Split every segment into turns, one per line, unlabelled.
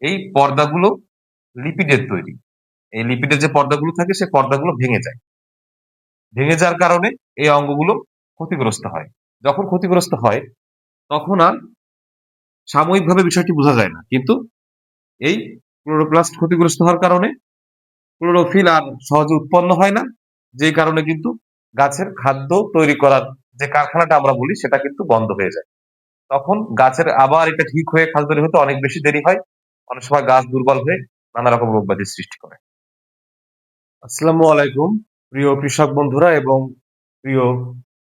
এই পর্দাগুলো লিপিডের তৈরি। এই লিপিডের যে পর্দাগুলো থাকে সে পর্দাগুলো ভেঙে যায়। ভেঙে যাওয়ার কারণে এই অঙ্গগুলো ক্ষতিগ্রস্ত হয়। যখন ক্ষতিগ্রস্ত হয় তখন আর সাময়িকভাবে বিষয়টি বোঝা যায় না, কিন্তু এই ক্লোরোপ্লাস্ট ক্ষতিগ্রস্ত হওয়ার কারণে ক্লোরোফিল আর সহজে উৎপন্ন হয় না, যেই কারণে কিন্তু গাছের খাদ্য তৈরি করার যে কারখানাটা আমরা বলি সেটা কিন্তু বন্ধ হয়ে যায়। তখন গাছের আবার এটা ঠিক হয়ে খাদ্য তৈরি হতে অনেক বেশি দেরি হয়। অনেক সময় গাছ দুর্বল হয়ে নানা রকম রোগ ব্যাধির সৃষ্টি করে। আসসালামু আলাইকুম প্রিয় কৃষক বন্ধুরা এবং প্রিয়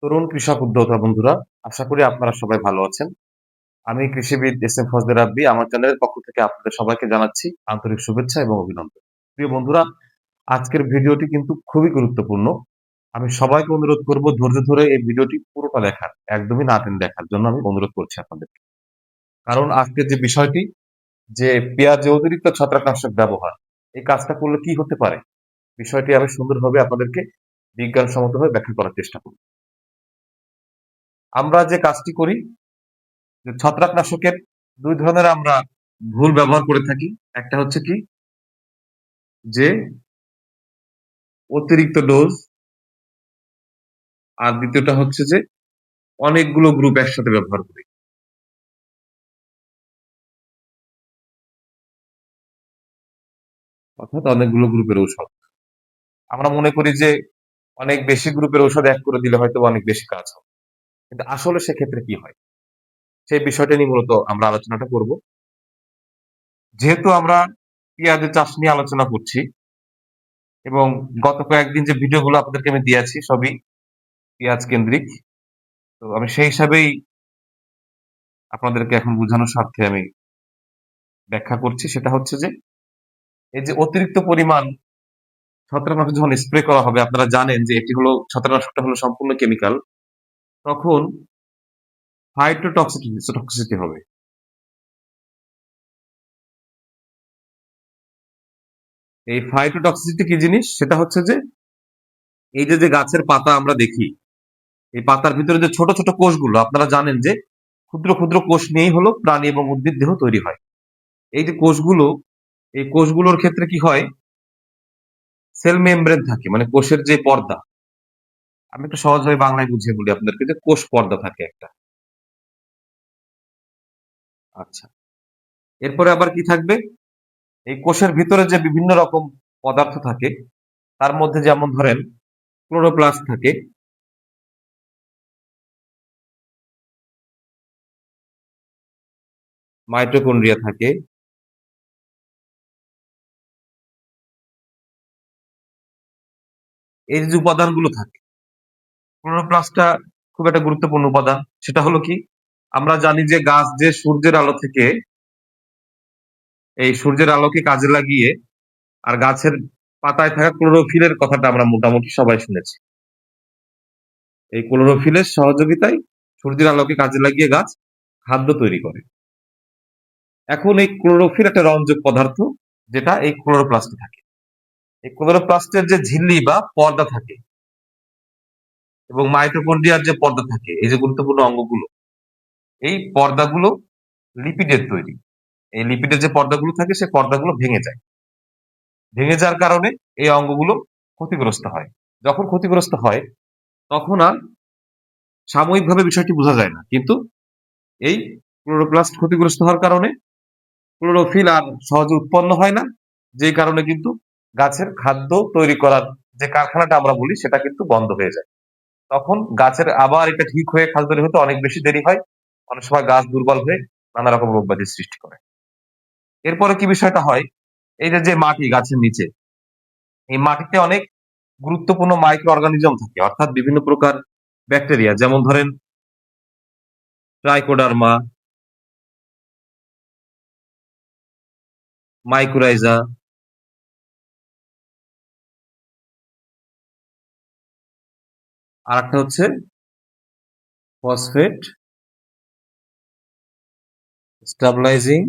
তরুণ কৃষক উদ্যোক্তা বন্ধুরা, আশা করি আপনারা সবাই ভালো আছেন। আমি কৃষিবিদ এস এম ফজলে রাব্বি, আমার চ্যানেলের পক্ষ থেকে আপনাদের সবাইকে জানাচ্ছি আন্তরিক শুভেচ্ছা এবং অভিনন্দন। প্রিয় বন্ধুরা, আজকের ভিডিওটি কিন্তু খুবই গুরুত্বপূর্ণ। আমি সবাইকে অনুরোধ করব ধৈর্য ধরে এই ভিডিওটি পুরোটা দেখার, একদমই না টেনে দেখার জন্য আমি অনুরোধ করছি আপনাদেরকে। কারণ আজকের যে বিষয়টি, যে পেঁয়াজে অতিরিক্ত ছত্রাকনাশক ব্যবহার, এই কাজটা করলে কি হতে পারে, বিষয়টি আমি সুন্দরভাবে আপনাদেরকে বিজ্ঞানসম্মতভাবে ব্যাখ্যা করার চেষ্টা করব। আমরা যে কাজটি করি, যে ছত্রাকনাশকের দুই ধরনের আমরা ভুল ব্যবহার করে থাকি। একটা হচ্ছে কি, যে অতিরিক্ত ডোজ, আর দ্বিতীয়টা হচ্ছে যে অনেকগুলো গ্রুপ একসাথে ব্যবহার করি। অর্থাৎ অনেকগুলো গ্রুপের ঔষধ আমরা মনে করি যে অনেক বেশি গ্রুপের ঔষধ এক করে দিলে হয়তো অনেক বেশি কাজ হবে, কিন্তু আসলে সেক্ষেত্রে কি হয় সেই বিষয়টা নিয়ে মূলত আমরা আলোচনাটা করব। যেহেতু আমরা পেঁয়াজের চাষ নিয়ে আলোচনা করছি এবং গত কয়েকদিন যে ভিডিওগুলো আপনাদেরকে আমি দিয়েছি সবই পেঁয়াজ কেন্দ্রিক, তো আমি সেই হিসাবেই আপনাদেরকে এখন বোঝানোর স্বার্থে আমি ব্যাখ্যা করছি। সেটা হচ্ছে যে এই যে অতিরিক্ত পরিমাণ ছত্রাকনাশক যখন স্প্রে করা হবে, আপনারা জানেন যে এটি হলো, ছত্রাকনাশকটা হলো সম্পূর্ণ কেমিক্যাল, তখন ফাইটোটক্সিসিটি হবে। এই ফাইটোটক্সিসিটি কি জিনিস, সেটা হচ্ছে যে এই যে যে গাছের পাতা আমরা দেখি, এই পাতার ভিতরে যে ছোট ছোট কোষগুলো, আপনারা জানেন যে ক্ষুদ্র ক্ষুদ্র কোষ নিয়েই হলো প্রাণী এবং উদ্ভিদ দেহ তৈরি হয়। এই যে কোষগুলো, এই কোষগুলোর ক্ষেত্রে কি হয়, সেল মেমব্রেন থাকে, মানে কোষের যে পর্দা, আমি একটু সহজভাবে বাংলায় বুঝিয়ে বলি আপনাদেরকে, যে কোষ পর্দা থাকে একটা। আচ্ছা, এরপরে আবার কি থাকবে, এই কোষের ভিতরে যে বিভিন্ন রকম পদার্থ থাকে, তার মধ্যে যেমন ধরেন ক্লোরোপ্লাস্ট থাকে, মাইটোকন্ড্রিয়া থাকে, এই যে উপাদানগুলো থাকে, ক্লোরোপ্লাস্টটা খুব একটা গুরুত্বপূর্ণ উপাদান। সেটা হলো কি, আমরা জানি যে গাছ যে সূর্যের আলো থেকে, এই সূর্যের আলোকে কাজে লাগিয়ে, আর গাছের পাতায় থাকা ক্লোরোফিলের কথাটা আমরা মোটামুটি সবাই শুনেছি। এই ক্লোরোফিলের সহযোগিতায় সূর্যের আলোকে কাজে লাগিয়ে গাছ খাদ্য তৈরি করে। এখন এই ক্লোরোফিল একটা রঞ্জক পদার্থ, যেটা এই ক্লোরোপ্লাস্টে থাকে। এই ক্লোরোপ্লাস্টের যে ঝিল্লি বা পর্দা থাকে এবং মাইটোকন্ড্রিয়ার যে পর্দা থাকে, এই যে গুরুত্বপূর্ণ অঙ্গগুলো, এই পর্দাগুলো লিপিডের তৈরি। এই লিপিডের যে পর্দাগুলো থাকে সে পর্দাগুলো ভেঙে যায়। ভেঙে যাওয়ার কারণে এই অঙ্গগুলো ক্ষতিগ্রস্ত হয়। যখন ক্ষতিগ্রস্ত হয় তখন আর সাময়িকভাবে বিষয়টি বোঝা যায় না, কিন্তু এই ক্লোরোপ্লাস্ট ক্ষতিগ্রস্ত হওয়ার কারণে ক্লোরোফিল আর সহজে উৎপন্ন হয় না, যেই কারণে কিন্তু গাছের খাদ্য তৈরি করার যে কারখানাটা আমরা বলি সেটা কিন্তু বন্ধ হয়ে যায়। তখন গাছের আবার এটা ঠিক হয়ে খাদ্য তৈরি হতে অনেক বেশি দেরি হয়। অনেক সময় গাছ দুর্বল হয়ে নানা রকম রোগ ব্যাধির সৃষ্টি করে। এরপরে কি বিষয়টা হয়, এই যে যে মাটি গাছের নিচে, এই মাটিতে অনেক গুরুত্বপূর্ণ মাইক্রো অর্গানিজম থাকে, অর্থাৎ বিভিন্ন প্রকার ব্যাকটেরিয়া, যেমন ধরেন ট্রাইকোডার্মা, মাইক্রোরাইজা, আর একটা হচ্ছে ফসফেট স্টাবলাইজিং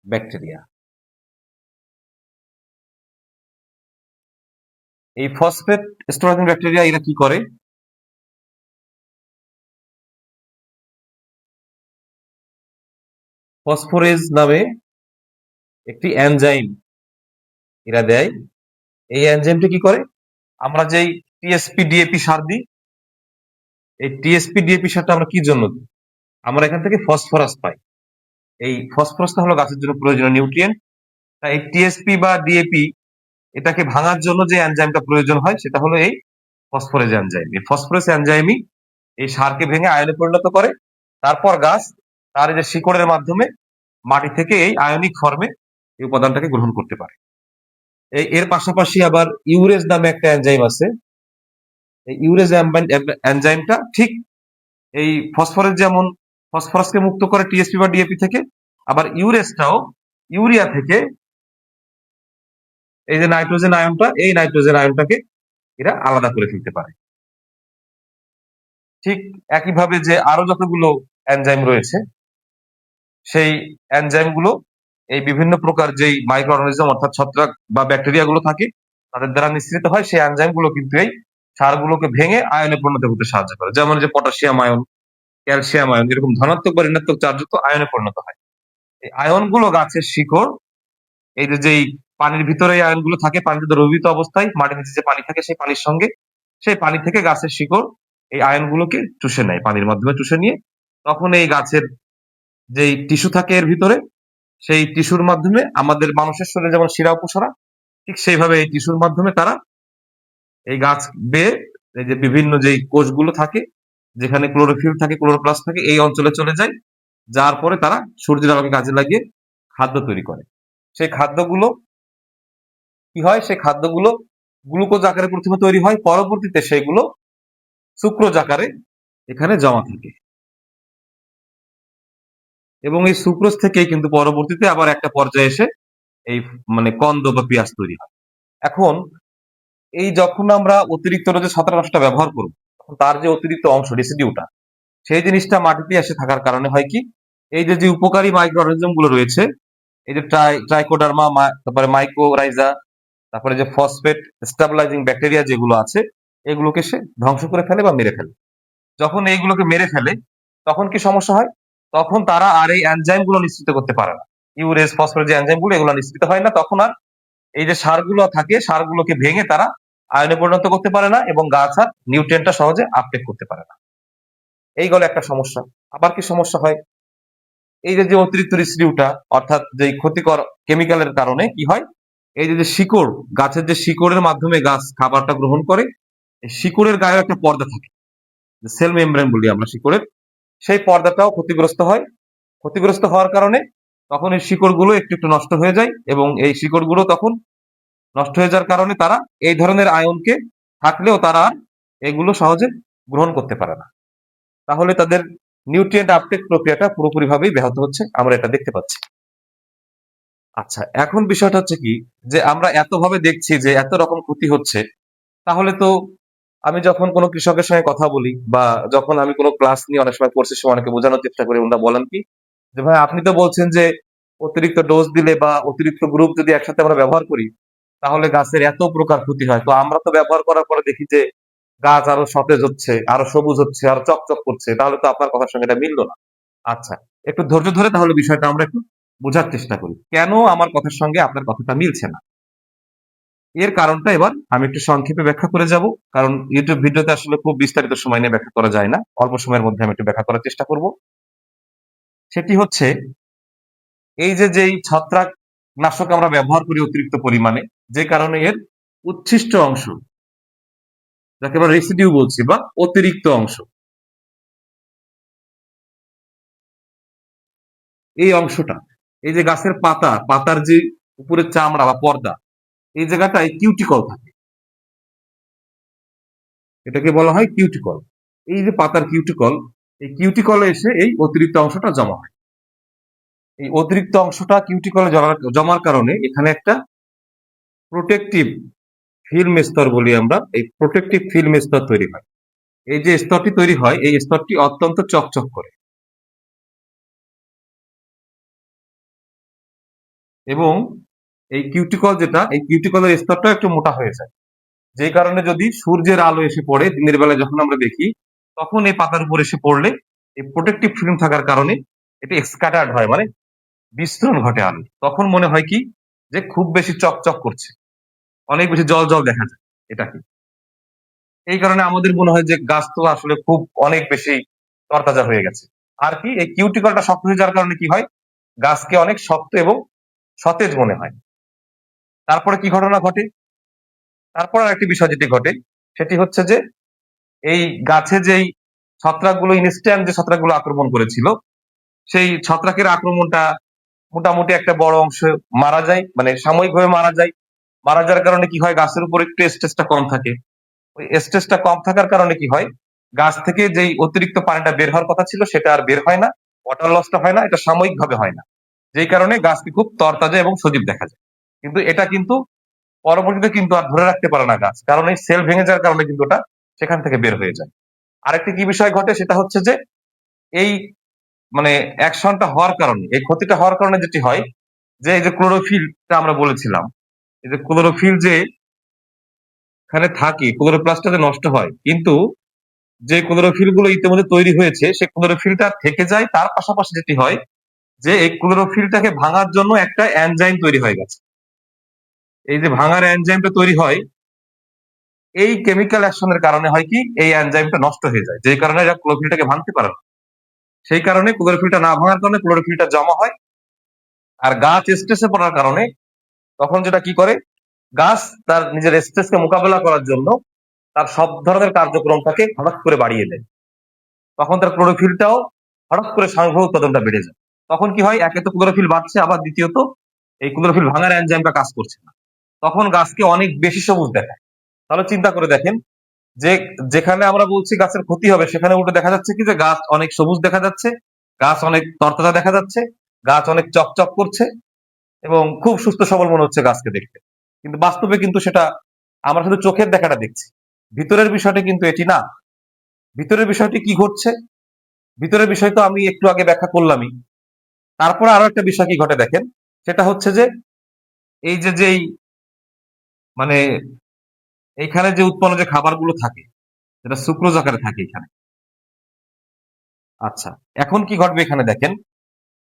ব্যাকটেরিয়া। এই ফসফেট স্টাবলাইজিং ব্যাকটেরিয়া এরা কি করে, ফসফোরেজ নামে একটি এনজাইম এরা দেয়। এই এনজাইমটা কি করে, আমরা যেই টিএসপি ডিএপি সার দিই, এই টিএসপি ডিএপি সারটা আমরা কি জন্য দিই, আমরা এখান থেকে ফসফরাস পাই। এই ফসফরাসটা হলো গাছের জন্য প্রয়োজনীয় নিউট্রিয়েন্ট। তাই এই টিএসপি বা ডিএপি এটাকে ভাঙার জন্য যে এনজাইমটা প্রয়োজন হয় সেটা হলো এই ফসফরাস এনজাইম। এই ফসফরাস এনজাইমই এই সারকে ভেঙে আয়নে পরিণত করে। তারপর গাছ তার এই যে শিকড়ের মাধ্যমে মাটি থেকে এই আয়নিক ফর্মে এই উপাদানটাকে গ্রহণ করতে পারে। এর পাশাপাশি আবার ইউরেজ নামে একটা এনজাইম আছে। এই ইউরেজ এনজাইমটা ঠিক এই ফসফরাস যেমন ফসফরাসকে মুক্ত করে টিএসপি বা ডিএপি থেকে, আবার ইউরেজটাও ইউরিয়া থেকে এই যে নাইট্রোজেন আয়নটা, এই নাইট্রোজেন আয়নটাকে এরা আলাদা করে ফেলতে পারে। ঠিক একইভাবে যে আরো যতগুলো এনজাইম রয়েছে, সেই এনজাইমগুলো এই বিভিন্ন প্রকার যেই মাইক্রো অর্গানিজম অর্থাৎ ছত্রাক বা ব্যাকটেরিয়া গুলো থাকে তাদের দ্বারা নিঃসৃত হয়, সেই এনজাইমগুলো কিন্তু এই সারগুলোকে ভেঙে আয়নে পরিণত করতে সাহায্য করে। যেমন যে পটাশিয়াম আয়ন, ক্যালসিয়াম আয়ন এরকম ধনাত্মক বা ঋণাত্মক চার্জযুক্ত আয়নে পরিণত হয়। এই আয়নগুলো গাছের শিকড়, এই যে যেই পানির ভিতরে এই আয়নগুলো থাকে, পানিতে দ্রবীভূত অবস্থায় মাটির নিচে যে পানি থাকে সেই পানির সঙ্গে, সেই পানি থেকে গাছের শিকড় এই আয়নগুলোকে চুষে নেয়, পানির মাধ্যমে চুষে নিয়ে তখন এই গাছের যেই টিস্যু থাকে এর ভিতরে, সেই টিস্যুর মাধ্যমে আমাদের মানুষের শরীরে যেমন শিরা উপশিরা, ঠিক সেইভাবে এই টিস্যুর মাধ্যমে তারা এই গাছ বেয়ে এই যে বিভিন্ন যেই কোষগুলো থাকে যেখানে ক্লোরোফিল থাকে, ক্লোরোপ্লাস্ট থাকে, এই অঞ্চলে চলে যায়। যার পরে তারা সূর্যের আলোকে কাজে লাগিয়ে খাদ্য তৈরি করে। সেই খাদ্যগুলো কি হয়, সেই খাদ্যগুলো গ্লুকোজ আকারে প্রথমে তৈরি হয়, পরবর্তীতে সেগুলো সুক্রোজ আকারে এখানে জমা থাকে এবং এই সুক্রোজ থেকেই কিন্তু পরবর্তীতে আবার একটা পর্যায়ে এসে এই মানে কন্দ বা পেঁয়াজ তৈরি হয়। এখন এই যখন আমরা অতিরিক্ত যে ছত্রাকনাশকটা ব্যবহার করব, তখন তার যে অতিরিক্ত অংশ রেসিডিউটা, সেই জিনিসটা মাটিতে এসে থাকার কারণে হয় কি, এই যে যে উপকারী মাইক্রো অর্গানিজম গুলো রয়েছে, এই যে ট্রাইকোডার্মা, তারপরে মাইক্রোরাইজা, তারপরে যে ফসফেট স্টেবিলাইজিং ব্যাকটেরিয়া যেগুলো আছে, এগুলোকে সে ধ্বংস করে ফেলে বা মেরে ফেলে। যখন এইগুলোকে মেরে ফেলে তখন কি সমস্যা হয়, তখন তারা আর এই এনজাইম গুলো নিঃসৃত করতে পারে না। ইউরেজ ফসফেট যে এনজাইম গুলো এগুলো নিঃসৃত হয় না, তখন আর এই যে সারগুলো থাকে সারগুলোকে ভেঙে তারা আয়নে পরিণত করতে পারে না এবং গাছ আর নিউট্রিয়েন্টটা সহজে আপটেক করতে পারে না। এই গেল একটা সমস্যা। আবার কি সমস্যা হয়, এই যে যে অতিরিক্ত রেসিডিউটা অর্থাৎ যে ক্ষতিকর কেমিক্যালের কারণে কি হয়, এই যে যে শিকড়, গাছের যে শিকড়ের মাধ্যমে গাছ খাবারটা গ্রহণ করে, এই শিকড়ের গায়ে একটা পর্দা থাকে, সেল মেমব্রেন বলি আমরা শিকড়ের, সেই পর্দাটাও ক্ষতিগ্রস্ত হয়। ক্ষতিগ্রস্ত হওয়ার কারণে তখন এই শিকড়গুলো একটু একটু নষ্ট হয়ে যায় এবং এই শিকড়গুলো তখন নষ্ট হয়ে যাওয়ার কারণে তারা এই ধরনের আয়নকে থাকলেও তারা আর এগুলো সহজে গ্রহণ করতে পারে না। তাহলে তাদের নিউট্রিয়েন্ট আপটেক প্রক্রিয়াটা পুরোপুরিভাবেই ব্যাহত হচ্ছে, আমরা এটা দেখতে পাচ্ছি। আচ্ছা, এখন বিষয়টা হচ্ছে কি, যে আমরা এতভাবে দেখছি যে এত রকম ক্ষতি হচ্ছে, তাহলে তো আমি যখন কোনো কৃষকের সঙ্গে কথা বলি বা যখন আমি কোনো ক্লাস নিয়ে অনেক সময় কোর্সের সময় অনেকে বোঝানোর চেষ্টা করি, ওনারা বলেন কি যে ভাই আপনি তো বলছেন যে অতিরিক্ত ডোজ দিলে বা অতিরিক্ত গ্রুপ যদি একসাথে আমরা ব্যবহার করি তাহলে গাছের এত প্রকার ক্ষতি হয়, তো আমরা তো ব্যবহার করার পরে দেখি যে গাছ আরো সতেজ হচ্ছে, আরো সবুজ হচ্ছে, আরো চকচক করছে, তাহলে তো আপনার কথার সঙ্গে এটা মিললো না। আচ্ছা, একটু ধৈর্য ধরে তাহলে বিষয়টা আমরা একটু বোঝার চেষ্টা করি কেন আমার কথার সঙ্গে আপনার কথাটা মিলছে না। এর কারণটা এবার আমি একটু সংক্ষেপে ব্যাখ্যা করে যাব, কারণ ইউটিউব ভিডিওতে আসলে খুব বিস্তারিত সময় নিয়ে ব্যাখ্যা করা যায় না, অল্প সময়ের মধ্যে আমি একটু ব্যাখ্যা করার চেষ্টা করব। সেটি হচ্ছে এই যে যেই ছত্রাক নাশক আমরা ব্যবহার করি অতিরিক্ত পরিমাণে, যে কারণে এর উচ্ছিষ্ট অংশ, যাকে আমরা রেসিডিউ বলছি বা অতিরিক্ত অংশ, এই অংশটা, এই যে গাছের পাতার যে উপরের চামড়া বা পর্দা, এই জায়গাটায় কিউটিকল থাকে, এটাকে বলা হয় কিউটিকল। এই যে পাতার কিউটিকল, এই কিউটিকলে এসে এই অতিরিক্ত অংশটা জমা হয়। এই অতিরিক্ত অংশটা কিউটিকলে জমার কারণে এখানে একটা প্রোটেকটিভ ফিল্ম স্তর বলি আমরা, এই প্রোটেকটিভ ফিল্ম স্তর তৈরি হয়। এই যে স্তরটি তৈরি হয় এই স্তরটি অত্যন্ত চকচক করে এবং এই কিউটিকল যেটা, এই কিউটিকলের স্তরটা একটু মোটা হয়ে যায়, যে কারণে যদি সূর্যের আলো এসে পড়ে দিনের বেলায় যখন আমরা দেখি, তখন এই পাতার উপর এসে পড়লে এই প্রোটেকটিভ ফিল্ম থাকার কারণে এটি স্ক্যাটার্ড হয়, মানে বিস্তরণ ঘটে আলো, তখন মনে হয় কি যে খুব বেশি চকচক করছে, অনেক বেশি জল জল দেখা যায়। এটা কি এই কারণে আমাদের মনে হয় যে গাছ তো আসলে খুব অনেক বেশি তরতাজা হয়ে গেছে। আর কি এই কিউটিকলটা শক্ত হয়ে যাওয়ার কারণে কি হয়, গাছকে অনেক শক্ত এবং সতেজ মনে হয়। তারপরে কি ঘটনা ঘটে, তারপর আরেকটি বিষয় যেটি ঘটে সেটি হচ্ছে যে এই গাছে যেই ছত্রাকগুলো ইনস্ট্যান্ট যে ছত্রাকগুলো আক্রমণ করেছিল, সেই ছত্রাকের আক্রমণটা মোটামুটি একটা বড় অংশ মারা যায়, মানে সাময়িকভাবে মারা যায়। মারা যাওয়ার কারণে কি হয়, গাছের উপর একটু স্ট্রেসটা কম থাকে। ওই স্ট্রেসটা কম থাকার কারণে কি হয়, গাছ থেকে যেই অতিরিক্ত পানিটা বের হওয়ার কথা ছিল সেটা আর বের হয় না, ওয়াটার লসটা হয় না, এটা সাময়িকভাবে হয় না। যেই কারণে গাছকে খুব তরতাজা এবং সজীব দেখা যায়। কিন্তু এটা কিন্তু পরবর্তীতে কিন্তু আর ধরে রাখতে পারে না গাছ, কারণ এই সেল ভেঙে যাওয়ার কারণে কিন্তু ওটা সেখান থেকে বের হয়ে যায়। আরেকটি কি বিষয় ঘটে সেটা হচ্ছে যে এই মানে অ্যাকশনটা হওয়ার কারণে, এই ক্ষতিটা হওয়ার কারণে যেটি হয় যে এই যে ক্লোরোফিলটা আমরা বলেছিলাম, এই যে ক্লোরোফিল যে এখানে থাকে, ক্লোরোপ্লাস্টটা যে নষ্ট হয়, কিন্তু যে ক্লোরোফিল গুলো ইতিমধ্যে তৈরি হয়েছে সে ক্লোরোফিলটা থেকে যায়, তার পাশাপাশি যেটি হয় যে এই ক্লোরোফিলটাকে ভাঙার জন্য একটা এনজাইম তৈরি হয়ে গেছে। এই যে ভাঙার এনজাইমটা তৈরি হয়, এই কেমিক্যাল অ্যাকশনের কারণে হয় কি এই এনজাইমটা নষ্ট হয়ে যায়, যেই কারণে এরা ক্লোরোফিলটাকে ভাঙতে পারে না। সেই কারণে ক্লোরোফিলটা না ভাঙার কারণে ক্লোরোফিলটা জমা হয়, আর গাছ স্ট্রেসে পড়ার কারণে তখন যেটা কি করে, গাছ তার নিজের স্ট্রেসকে মোকাবেলা করার জন্য তার সব ধরনের কার্যক্রমটাকে হঠাৎ করে বাড়িয়ে দেয়। তখন তার ক্লোরোফিলটাও হঠাৎ করে সামগ্রিক উৎপাদনটা বেড়ে যায়। তখন কি হয়, একে তো ক্লোরোফিল বাড়ছে, আবার দ্বিতীয়ত এই ক্লোরোফিল ভাঙার এনজাইমটা কাজ করছে না। তখন গাছকে অনেক বেশি সবুজ দেখায়। তাহলে চিন্তা করে দেখেন যে যেখানে আমরা বলছি গাছের ক্ষতি হবে, সেখানে উল্টো দেখা যাচ্ছে কি যে গাছ অনেক সবুজ দেখা যাচ্ছে, গাছ অনেক তরতাজা দেখা যাচ্ছে, গাছ অনেক চকচক করছে এবং খুব সুস্থ সবল মনে হচ্ছে গাছকে দেখতে। কিন্তু বাস্তবে কিন্তু সেটা আমরা শুধু চোখের দেখাটা দেখছি, ভিতরের বিষয়টা কিন্তু এটি না। ভিতরের বিষয়টি কি ঘটছে, ভিতরের বিষয় তো আমি একটু আগে ব্যাখ্যা করলামই। তারপরে আরো একটা বিষয় কি ঘটে দেখেন, সেটা হচ্ছে যে এই যে যেই মানে এইখানে যে উৎপন্ন যে খাবারগুলো থাকে, যেটা সুক্রোজ আকারে থাকে এখানে। আচ্ছা, এখন কি ঘটবে এখানে দেখেন,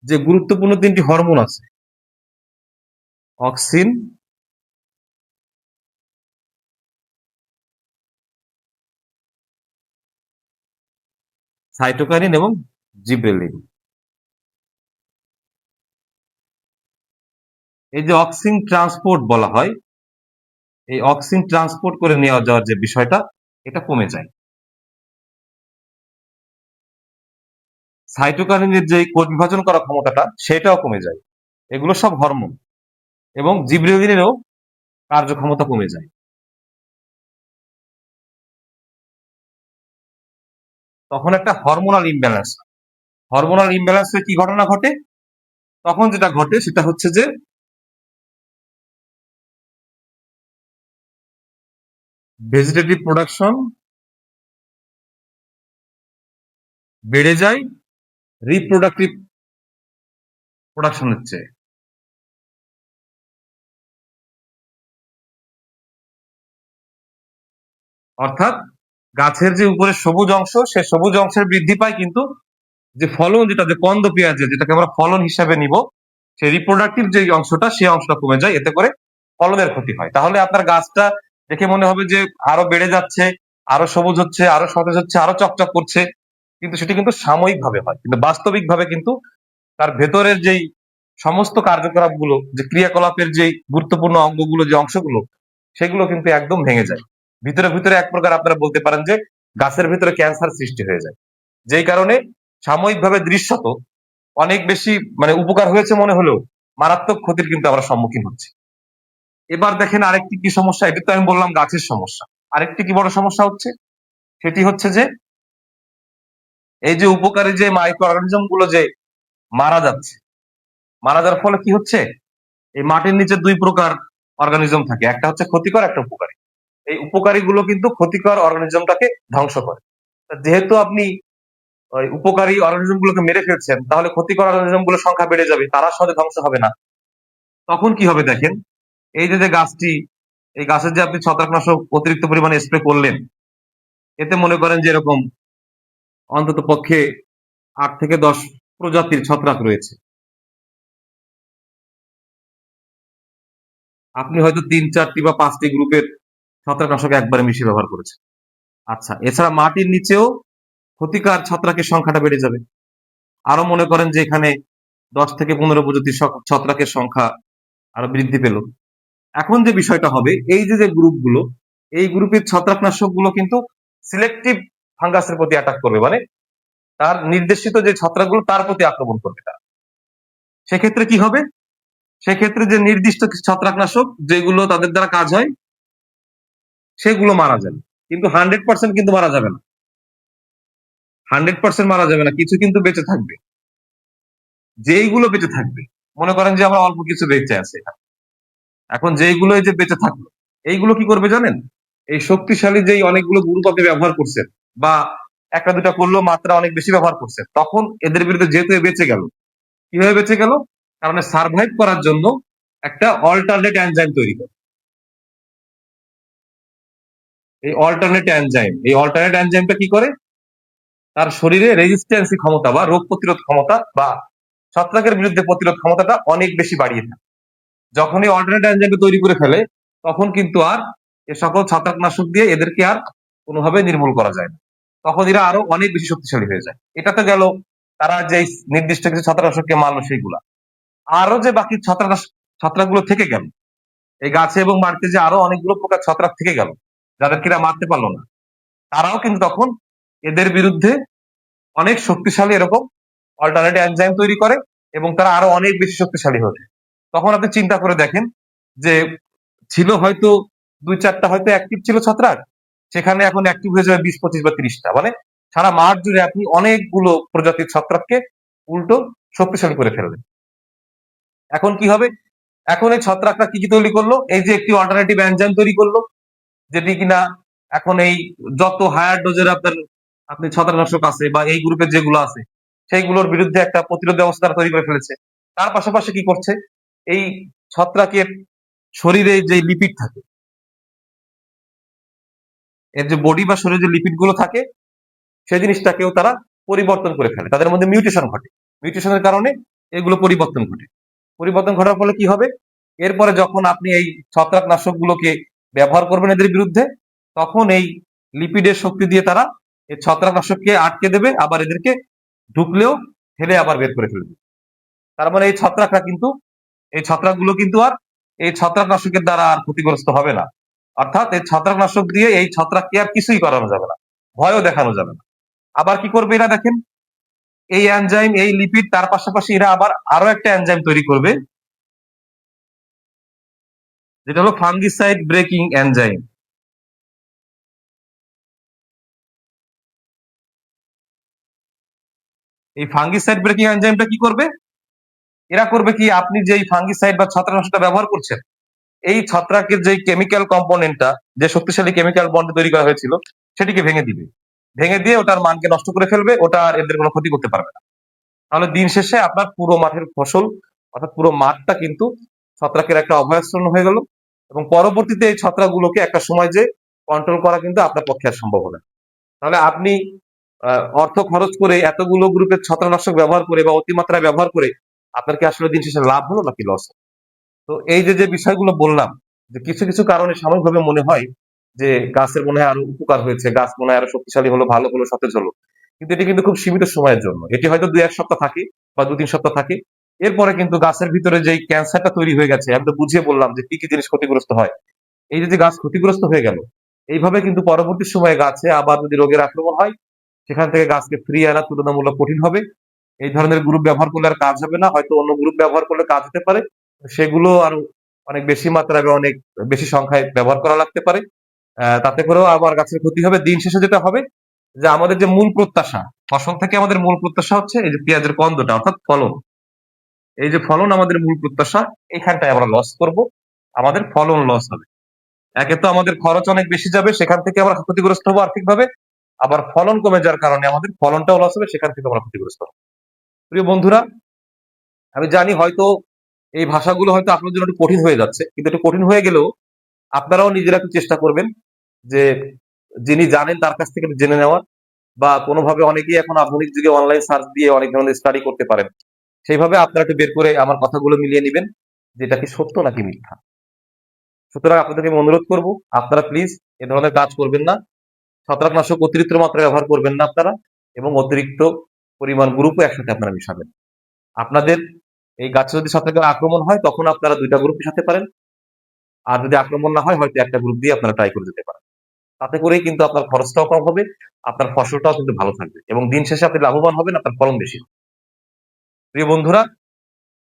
যে গুরুত্বপূর্ণ তিনটি হরমোন আছে, অক্সিন, সাইটোকাইনিন এবং জিব্রেলিন। এই যে অক্সিন ট্রান্সপোর্ট বলা হয়, এই অক্সিন ট্রান্সপোর্ট করে নেওয়া যাওয়ার যে বিষয়টা, এটা কমে যায়। সাইটোকাইনিনের যে কোষ বিভাজন করার ক্ষমতাটা সেটাও কমে যায়। এগুলো সব হরমোন। এবং জিব্রেলিনেরও কার্যক্ষমতা কমে যায়। তখন একটা হরমোনাল ইমব্যালেন্স, হরমোনাল ইমব্যালেন্সে কি ঘটনা ঘটে, তখন যেটা ঘটে সেটা হচ্ছে যে ভেজিটেটিভ প্রোডাকশন বেড়ে যায় রিপ্রোডাক্টিভ প্রোডাকশনের চেয়ে। অর্থাৎ গাছের যে উপরে সবুজ অংশ, সে সবুজ অংশের বৃদ্ধি পায়, কিন্তু যে ফলন, যেটা যে কন্দ পেঁয়াজের যেটাকে আমরা ফলন হিসাবে নিব, সেই রিপ্রোডাক্টিভ যে অংশটা, সেই অংশটা কমে যায়, এতে করে ফলনের ক্ষতি হয়। তাহলে আপনার গাছটা দেখে মনে হবে যে আরো বেড়ে যাচ্ছে, আরো সবুজ হচ্ছে, আরো সতেজ হচ্ছে, আরো চকচক করছে, কিন্তু সেটি কিন্তু সাময়িক ভাবে হয়, কিন্তু বাস্তবিক ভাবে কিন্তু তার ভেতরের যেই সমস্ত কার্যকলাপ গুলো, যে ক্রিয়াকলাপের যে গুরুত্বপূর্ণ অঙ্গগুলো, যে অংশগুলো, সেগুলো কিন্তু একদম ভেঙে যায়। ভিতরে ভিতরে এক প্রকার আপনারা বলতে পারেন যে গাছের ভিতরে ক্যান্সার সৃষ্টি হয়ে যায়, যেই কারণে সাময়িকভাবে দৃশ্যত অনেক বেশি উপকার হয়েছে মনে হলেও মারাত্মক ক্ষতির কিন্তু আমরা সম্মুখীন হচ্ছি। এবার দেখেন আরেকটি কি সমস্যা, এটা তো আমি বললাম গাছের সমস্যা। আরেকটি কি বড় সমস্যা হচ্ছে, সেটি হচ্ছে যে এই যে উপকারী যে মাইক্রো অর্গানিজম গুলো যে মারা যাচ্ছে, মারা যাওয়ার ফলে কি হচ্ছে, এই মাটির নিচে দুই প্রকার অর্গানিজম থাকে, একটা হচ্ছে ক্ষতিকর, একটা উপকারী। এই উপকারী গুলো কিন্তু ক্ষতিকর অর্গানিজমটাকে ধ্বংস করে। তা যেহেতু আপনি ওই উপকারী অর্গানিজম গুলোকে মেরে ফেলছেন, তাহলে ক্ষতিকর অর্গানিজম গুলোর সংখ্যা বেড়ে যাবে, তারা সহজে ধ্বংস হবে না। তখন কি হবে দেখেন, এই যে যে গাছটি, এই গাছের যে আপনি ছত্রাকনাশক অতিরিক্ত পরিমাণে স্প্রে করলেন, এতে মনে করেন যে এরকম অন্তত পক্ষে 8 থেকে 10 প্রজাতির ছত্রাক রয়েছে। আপনি হয়তো ৩-৪টি বা ৫টি গ্রুপের ছত্রাকনাশক একবারে মিশিয়ে ব্যবহার করেছেন। আচ্ছা, এছাড়া মাটির নিচেও ক্ষতিকর ছত্রাকের সংখ্যাটা বেড়ে যাবে। আরো মনে করেন যে এখানে ১০ থেকে ১৫ প্রজাতির ছত্রাকের সংখ্যা আরো বৃদ্ধি পেল। এখন যে বিষয়টা হবে, এই যে গ্রুপগুলো, এই গ্রুপের ছত্রাকনাশকগুলো কিন্তু সিলেক্টিভ ফাঙ্গাসের প্রতি অ্যাটাক করবে। মানে তার নির্দেশিত যে ছত্রাকগুলো তার প্রতি আক্রমণ করবে তারা। সেক্ষেত্রে কি হবে? সেক্ষেত্রে যে নির্দিষ্ট কিছু ছত্রাকনাশক যেগুলো তাদের দ্বারা কাজ হয় সেগুলো মারা যাবে। কিন্তু 100% কিন্তু মারা যাবে না। 100% মারা যাবে না। কিছু কিন্তু বেঁচে থাকবে। যেইগুলো বেঁচে থাকবে, মনে করেন যে আমরা অল্প কিছু বেঁচে আছে এখানে। এখন যেইগুলো এই যে বেঁচে থাকলো, এইগুলো কি করবে জানেন? এই শক্তিশালী যেই অনেকগুলো গ্রুপ আপনি ব্যবহার করছেন বা একটা দুটা করলেও মাত্রা অনেক বেশি ব্যবহার করছেন, তখন এদের বিরুদ্ধে যেহেতু এ বেঁচে গেল, কিভাবে বেঁচে গেল? কারণ সার্ভাইভ করার জন্য একটা অল্টারনেট এনজাইম তৈরি করে। এই অল্টারনেট এনজাইমটা কি করে? তার শরীরে রেজিস্ট্যান্সি ক্ষমতা বা রোগ প্রতিরোধ ক্ষমতা বা ছত্রাকের বিরুদ্ধে প্রতিরোধ ক্ষমতাটা অনেক বেশি বাড়িয়ে দেয়। যখন এই অল্টারনেট এনজাইমটা তৈরি করে ফেলে, তখন কিন্তু আর এ সকল ছত্রাকনাশক দিয়ে এদেরকে আর কোনোভাবে নির্মূল করা যায় না। তখন এরা আরো অনেক বেশি শক্তিশালী হয়ে যায়। এটা তো গেল তারা যে নির্দিষ্ট কিছু ছত্রাকনাশককে মারলো সেইগুলা। আরো যে বাকি ছত্রাকগুলো থেকে গেল, এই গাছে এবং মাটিতে যে আরো অনেকগুলো প্রকার ছত্রাক থেকে গেল, যাদেরকে এরা মারতে পারলো না, তারাও কিন্তু তখন এদের বিরুদ্ধে অনেক শক্তিশালী এরকম অল্টারনেট এনজাইম তৈরি করে এবং তারা আরো অনেক বেশি শক্তিশালী হয়ে ওঠে। তখন আপনি চিন্তা করে দেখেন যে ছিল হয়তো ২-৪টা হয়তো অ্যাক্টিভ ছিল ছত্রাক, সেখানে এখন অ্যাক্টিভ হয়ে যাবে ২০-২৫ বা ৩০টা। মানে সারা মাঠ জুড়ে আপনি অনেকগুলো প্রজাতির ছত্রাককে উল্টো শক্তিশালী করে ফেললেন। এখন কি হবে? এখন এই ছত্রাকরা কি তৈরি করলো? এই যে একটি অল্টারনেটিভ এনজাইম তৈরি করলো, যেটি কিনা এখন এই যত হায়ার ডোজের আপনি ছত্রাকনাশক আছে বা এই গ্রুপের যেগুলো আছে সেইগুলোর বিরুদ্ধে একটা প্রতিরোধ ব্যবস্থা তৈরি করে ফেলেছে। তার পাশাপাশি কি করছে? এই ছত্রাকের শরীরে যে লিপিড থাকে, এর যে বডি বা শরীরে যে লিপিড গুলো থাকে, সেই জিনিসটাকেও তারা পরিবর্তন করে ফেলে। তাদের মধ্যে মিউটেশন ঘটে। মিউটেশনের কারণে এগুলো পরিবর্তন ঘটে। পরিবর্তন ঘটার ফলে কি হবে? এরপরে যখন আপনি এই ছত্রাকনাশকগুলোকে ব্যবহার করবেন এদের বিরুদ্ধে, তখন এই লিপিডের শক্তি দিয়ে তারা এই ছত্রাকনাশককে আটকে দেবে, আবার এদেরকে ঢুকলেও ফেলে আবার বের করে ফেলবে। তার মানে এই ছত্রাকগুলো কিন্তু আর এই ছত্রাকনাশকের দ্বারা আর ক্ষতিগ্রস্ত হবে না। অর্থাৎ এই ছত্রাকনাশক দিয়ে এই ছত্রাককে আর কিছুই করানো যাবে না। ভয়ও দেখানো যাবে না। আবার কি করবে এরা দেখেন? এই এনজাইম, এই লিপিড, তার পাশাপাশি এরা আবার আরো একটা এনজাইম তৈরি করবে, যেটা হলো ফাঙ্গিসাইড ব্রেকিং এনজাইম। এই ফাঙ্গিসাইড ব্রেকিং এনজাইমটা কি করবে? এরা করবে কি, আপনি যে ফাঙ্গিসাইড বা ছত্রাকনাশকটা ব্যবহার করছেন, এই ছত্রাকের যে কেমিক্যাল কম্পোনেন্টটা, যে শক্তিশালী কেমিক্যাল বন্ড তৈরি করা হয়েছিল, সেটিকে ভেঙে দিবে। ভেঙে দিয়ে ওটার মানকে নষ্ট করে ফেলবে, ওটা আর এদের কোনো ক্ষতি করতে পারবে না। তাহলে দিন শেষে আপনার পুরো মাঠের ফসল, অর্থাৎ পুরো মাঠটা কিন্তু ছত্রাকের একটা অভয়ারণ্য হয়ে গেল এবং পরবর্তীতে এই ছত্রাকগুলোকে একটা সময় যে কন্ট্রোল করা কিন্তু আপনার পক্ষে আর সম্ভব হবে না। তাহলে আপনি অর্থ খরচ করে এতগুলো গ্রুপের ছত্রাকনাশক ব্যবহার করে বা অতিমাত্রায় ব্যবহার করে আপনার কি আসলে দিন শেষে লাভ হলো নাকি লস? তো এই যে বিষয়গুলো বললাম, যে কিছু কিছু কারণে সাময়িকভাবে মনে হয় যে গাছের মনে হয় আরো উপকার হয়েছে, গাছ মনে হয় আরো শক্তিশালী হলো, ভালো হলো, সতেজ হলো। কিন্তু এটি কিন্তু খুব সীমিত সময়ের জন্য। এটি হয়তো ২-১ সপ্তাহ থাকে বা ২-৩ সপ্তাহ থাকে। এরপরে কিন্তু গাছের ভিতরে যেই ক্যান্সারটা তৈরি হয়ে গেছে, আমি তো বুঝিয়ে বললাম যে কি কি জিনিস ক্ষতিগ্রস্ত হয়। এই যে গাছ ক্ষতিগ্রস্ত হয়ে গেল, এইভাবে কিন্তু পরবর্তী সময়ে গাছে আবার যদি রোগের আক্রমণ হয়, সেখান থেকে গাছকে ফিরিয়ে আনা তুলনামূলক কঠিন হবে। এই ধরনের গ্রুপ ব্যবহার করলে আর কাজ হবে না। হয়তো অন্য গ্রুপ ব্যবহার করলে কাজ হতে পারে। সেগুলো আরো অনেক বেশি মাত্রায় বা অনেক বেশি সংখ্যায় ব্যবহার করা লাগতে পারে। তাতে করেও আবার গাছের ক্ষতি হবে। দিন শেষে যেটা হবে যে আমাদের যে মূল প্রত্যাশা, ফসল থেকে আমাদের মূল প্রত্যাশা হচ্ছে এই যে পেঁয়াজের কন্দটা, অর্থাৎ ফলন। এই যে ফলন আমাদের মূল প্রত্যাশা, এখানটায় আমরা লস করব। আমাদের ফলন লস হবে। একে তো আমাদের খরচ অনেক বেশি যাবে, সেখান থেকে আমরা ক্ষতিগ্রস্ত হবো আর্থিকভাবে। আবার ফলন কমে যাওয়ার কারণে আমাদের ফলনটাও লস হবে, সেখান থেকে আমরা ক্ষতিগ্রস্ত হবো। প্রিয় বন্ধুরা, আমি জানি হয়তো এই ভাষাগুলো হয়তো আপনার জন্য একটু কঠিন হয়ে যাচ্ছে, কিন্তু একটু কঠিন হয়ে গেলেও আপনারাও নিজেরা একটু চেষ্টা করবেন যে যিনি জানেন তার কাছ থেকে একটু জেনে নেওয়ার, বা কোনোভাবে অনেকেই এখন আধুনিক যুগে অনলাইন সার্চ দিয়ে অনেক ধরনের স্টাডি করতে পারেন। সেইভাবে আপনারা একটু বের করে আমার কথাগুলো মিলিয়ে নিবেন যে এটা কি সত্য নাকি মিথ্যা। সুতরাং আপনাদেরকে আমি অনুরোধ করব, আপনারা প্লিজ এ ধরনের কাজ করবেন না। ছত্রাকনাশক অতিরিক্ত মাত্রায় ব্যবহার করবেন না আপনারা, এবং অতিরিক্ত পরিমাণ গ্রুপও একসাথে আপনারা মিশাবেন। আপনাদের এই গাছে যদি ছত্রাকের আক্রমণ হয় তখন আপনারা ২ টা গ্রুপ মিশাতে পারেন। আর যদি আক্রমণ না হয় হয়তো একটা গ্রুপ দিয়ে আপনারা ট্রাই করে যেতে পারেন। তাতে করেই কিন্তু আপনার খরচটাও কম হবে, আপনার ফসলটাও কিন্তু ভালো থাকবে এবং দিন শেষে আপনি লাভবান হবেন, আপনার ফলন বেশি হবে। প্রিয় বন্ধুরা,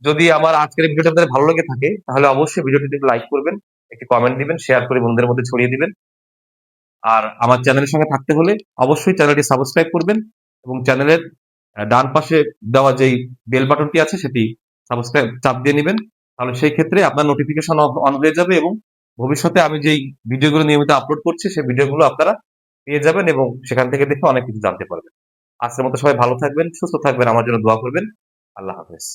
যদি আমার আজকের এই ভিডিওটা আপনাদের ভালো লেগে থাকে তাহলে অবশ্যই ভিডিওটিতে একটি লাইক করবেন, একটি কমেন্ট দিবেন, শেয়ার করে বন্ধুদের মধ্যে ছড়িয়ে দিবেন। আর আমার চ্যানেলের সঙ্গে থাকতে হলে অবশ্যই চ্যানেলটি সাবস্ক্রাইব করবেন এবং চ্যানেলের ডান পাশে দেওয়া যেই বেল বাটনটি আছে সেটি সাবস্ক্রাইব চাপ দিয়ে নিবেন। তাহলে সেই ক্ষেত্রে আপনার নোটিফিকেশন অন হয়ে যাবে এবং ভবিষ্যতে আমি যেই ভিডিওগুলো নিয়মিত আপলোড করছি সেই ভিডিওগুলো আপনারা পেয়ে যাবেন এবং সেখান থেকে দেখে অনেক কিছু জানতে পারবেন। আজকের মতো সবাই ভালো থাকবেন, সুস্থ থাকবেন, আমার জন্য দোয়া করবেন। আল্লাহ হাফেজ।